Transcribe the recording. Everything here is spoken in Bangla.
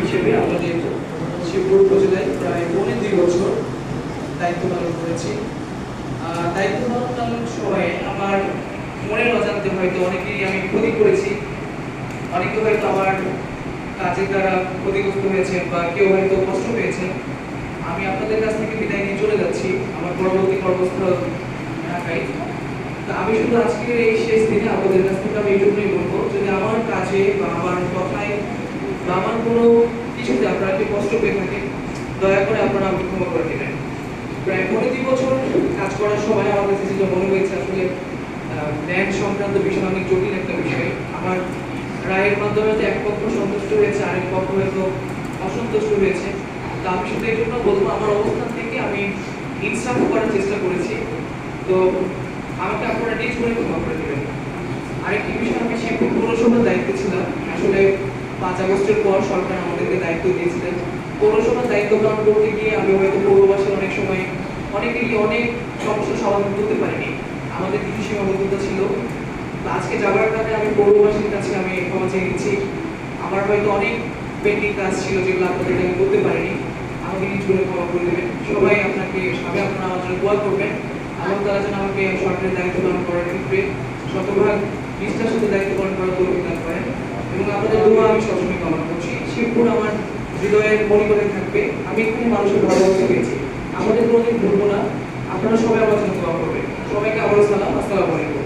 হিসেবে আমাদের শিবপুর উপজেলায় প্রায় 2.5 বছর দায়িত্ব পালন করেছি। দায়িত্ব পালন সময়ে আমার মনের অজান্তে হয়তো অনেকেই আমি ক্ষতি করেছি, অনেকে হয়তো আমার কাজের দ্বারা ক্ষতিগ্রস্ত হয়েছেন বা কেউ হয়তো কষ্ট পেয়েছেন। আমি আপনাদের কাছ থেকে বিদায় নিয়ে চলে যাচ্ছি আমার পরবর্তী কর্মস্থল ঢাকায়। তা আমি শুধু আজকের এই শেষ দিনে আপনাদের কাছ থেকে আমি এইটুকুই বলবো, যদি আমার কাজে বা আমার কথায় বা আমার কোনো কিছুতে আপনারা কি কষ্ট পেয়ে থাকেন, দয়া করে আপনারা আমাকে ক্ষমা করে দেবেন। প্রায় 2.5 বছর কাজ করার সময় আমার কাছে যেটা মনে হয়েছে, আসলে ন্যায় সংক্রান্ত বিষয় অনেক জটিল একটা বিষয়। আমার রায়ের মাধ্যমে যে এক পক্ষ সন্তুষ্ট হয়েছে, আরেক পক্ষ হয়তো অসন্তুষ্ট হয়েছে। তা আমি শুধু এই জন্য বলবো, আমার অবস্থান থেকে আমি ইনসাফ করার চেষ্টা করেছি। তো আমাকে আপনারা নিজ করে ক্ষমা করে দেবেন। আরেকটি বিষয়, আমি শিবপুর পৌরসভার দায়িত্বে ছিলাম। আসলে 5 আগস্টের পর সরকার আমাদেরকে দায়িত্ব দিয়েছিলেন। পৌরসভার দায়িত্ব পালন করতে গিয়ে আমি হয়তো পৌরবাসী অনেক সময় অনেকেরই অনেক সমস্যার সমাধান করতে পারিনি, আমাদের কিছু সীমাবদ্ধতা ছিল। আজকে যাবার কারণে আমি পৌরবাসীর কাছে আমি ক্ষমা চেয়ে নিচ্ছি। আমার হয়তো অনেক পেন্ডিং কাজ ছিল যেগুলো আপনাদের আমি করতে পারিনি, আমাকে নিজ করে ক্ষমা করে দেবেন। সবাই আপনাকে সবাই আপনারা আমার জন্য দোয়া করবেন, আল্লাহ তাআলা যেন আমাকে সরকারের দায়িত্ব পালন করার ক্ষেত্রে শতভাগ নিষ্ঠার সাথে দায়িত্ব পালন করার তৌফিক দান করেন। এবং আপনাদের দোয়া আমি সবসময় কামনা করছি। শিবপুর আমার হৃদয়ের মণিকোণে থাকবে। আমি এখানে মানুষের ভালোবাসা পেয়েছি, আমাদের কোনোদিন ভুলবো না। আপনারা সবাই আমার জন্য দোয়া করবেন। সবাইকে আবারও সালাম, আসসালামু আলাইকুম।